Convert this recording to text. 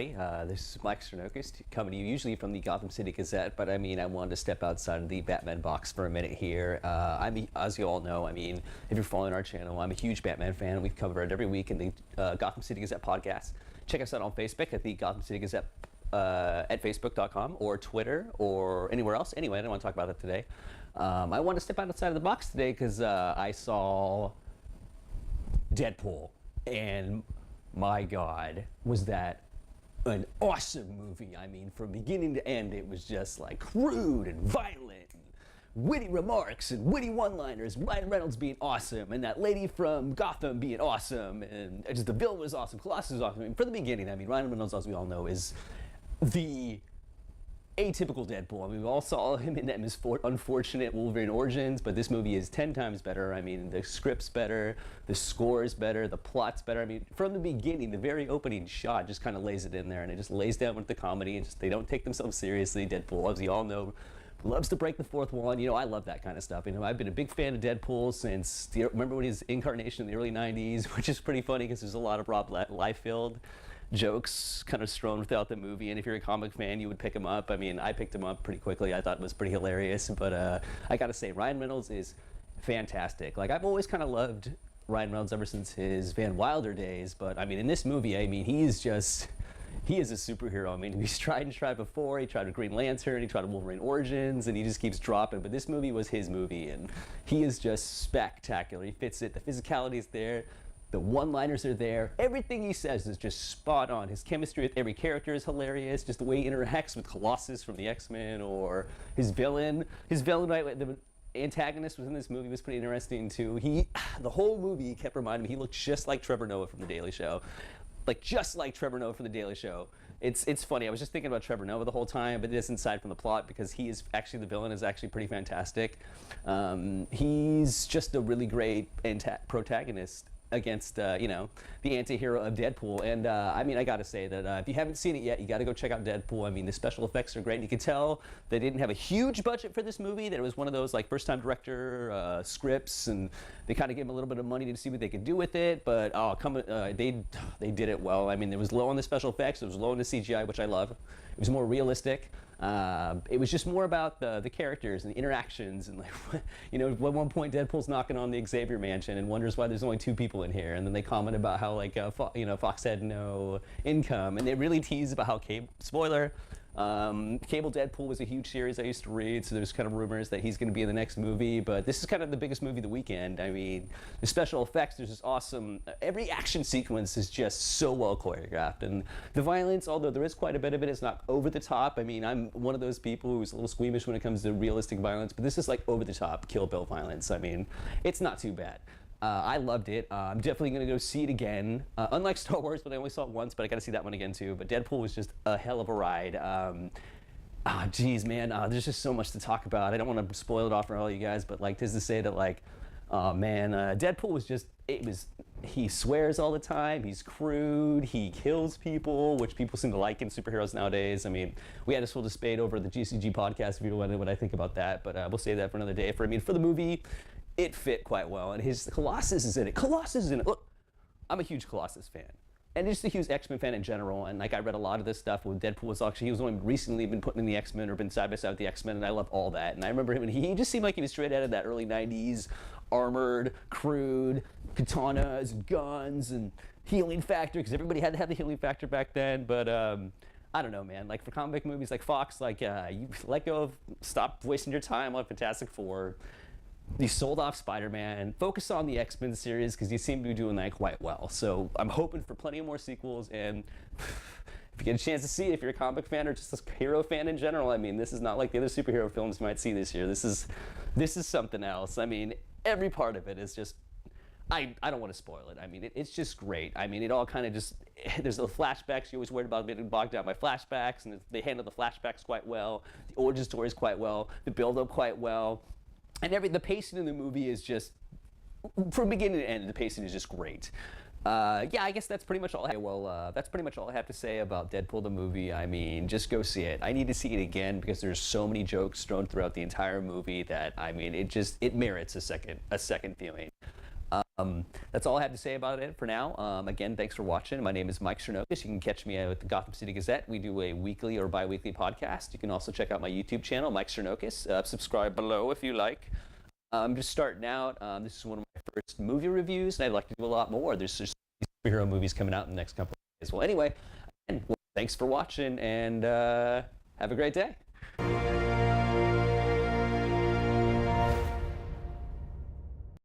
everybody. This is Mike Sternokis coming to you usually from the Gotham City Gazette, but I wanted to step outside of the Batman box for a minute here. As you all know, if you're following our channel, I'm a huge Batman fan. We cover it every week in the Gotham City Gazette podcast. Check us out on Facebook at the Gotham City Gazette at facebook.com or Twitter or anywhere else. Anyway, I don't want to talk about that today. I want to step outside of the box today because I saw Deadpool, and my God, was that an awesome movie. From beginning to end, it was just like crude and violent and witty remarks and witty one-liners. Ryan Reynolds being awesome, and that lady from Gotham being awesome, and just the villain was awesome. Colossus was awesome. From the beginning, Ryan Reynolds, as we all know, is the atypical Deadpool. We all saw him in that unfortunate Wolverine Origins, but this movie is 10 times better. The script's better, the score is better, the plot's better. From the beginning, the very opening shot just kind of lays it in there, and it just lays down with the comedy, and just they don't take themselves seriously. Deadpool, as we all know, loves to break the fourth wall, and I love that kind of stuff. I've been a big fan of Deadpool since, remember when his incarnation in the early 90s, which is pretty funny because there's a lot of Rob Liefeld jokes kind of strewn throughout the movie, and if you're a comic fan, you would pick him up. I picked him up pretty quickly. I thought it was pretty hilarious, but I gotta say, Ryan Reynolds is fantastic. I've always kind of loved Ryan Reynolds ever since his Van Wilder days, but in this movie, he is a superhero. He's tried and tried before. He tried with Green Lantern, he tried with Wolverine Origins, and he just keeps dropping, but this movie was his movie, and he is just spectacular. He fits it. The physicality is there. The one-liners are there. Everything he says is just spot on. His chemistry with every character is hilarious. Just the way he interacts with Colossus from the X-Men, or his villain. The antagonist within this movie was pretty interesting too. The whole movie kept reminding me he looked just like Trevor Noah from The Daily Show. Just like Trevor Noah from The Daily Show. It's funny. I was just thinking about Trevor Noah the whole time, but it is inside from the plot because he is actually, the villain is actually pretty fantastic. He's just a really great protagonist against the anti-hero of Deadpool, and I gotta say that if you haven't seen it yet, you gotta go check out Deadpool. The special effects are great. You can tell they didn't have a huge budget for this movie, that it was one of those first-time director scripts, and they kind of gave them a little bit of money to see what they could do with it, but they did it well. It was low on the special effects, it was low on the CGI, which I love. It was more realistic. It was just more about the characters and the interactions, and at one point Deadpool's knocking on the Xavier mansion and wonders why there's only 2 people in here, and then they comment about how Fox had no income, and they really tease about how Cable Deadpool was a huge series I used to read, so there's kind of rumors that he's going to be in the next movie, but this is kind of the biggest movie of the weekend. The special effects, there's just awesome, every action sequence is just so well choreographed, and the violence, although there is quite a bit of it, is not over the top. I'm one of those people who's a little squeamish when it comes to realistic violence, but this is over the top Kill Bill violence. It's not too bad. I loved it. I'm definitely going to go see it again. Unlike Star Wars, but I only saw it once, but I got to see that one again too. But Deadpool was just a hell of a ride. Geez, man, there's just so much to talk about. I don't want to spoil it off for all you guys, but just to say that Deadpool was just, he swears all the time, he's crude, he kills people, which people seem to like in superheroes nowadays. We had this whole debate over the GCG podcast, if you don't know what I think about that, but we'll save that for another day. For the movie, it fit quite well, and his Colossus is in it. Look, I'm a huge Colossus fan, and just a huge X-Men fan in general, and I read a lot of this stuff when Deadpool was he was only recently been put in the X-Men or been side by side with the X-Men, and I love all that. And I remember him, and he just seemed like he was straight out of that early 90s, armored, crude, katanas, and guns, and healing factor, because everybody had to have the healing factor back then, but I don't know, man. For comic movies like Fox, you let go of, stop wasting your time on Fantastic Four. You sold off Spider-Man, focus on the X-Men series because you seem to be doing that quite well. So I'm hoping for plenty of more sequels, and if you get a chance to see it, if you're a comic fan or just a hero fan in general, this is not like the other superhero films you might see this year. This is something else. Every part of it is just, I don't want to spoil it. It's just great. It all kind of just, there's the flashbacks. You're always worried about getting bogged down by flashbacks, and they handle the flashbacks quite well. The origin stories quite well. The build-up quite well. And the pacing in the movie is just, from beginning to end, the pacing is just great. I guess that's pretty much all. That's pretty much all I have to say about Deadpool the movie. Just go see it. I need to see it again because there's so many jokes thrown throughout the entire movie that it merits a second viewing. That's all I have to say about it for now. Again, thanks for watching. My name is Mike Chernokis. You can catch me at the Gotham City Gazette. We do a weekly or bi-weekly podcast. You can also check out my YouTube channel, Mike Chernokis. Subscribe below if you like. I'm just starting out. This is one of my first movie reviews, and I'd like to do a lot more. There's just superhero movies coming out in the next couple of days. Well, anyway, thanks for watching, and have a great day.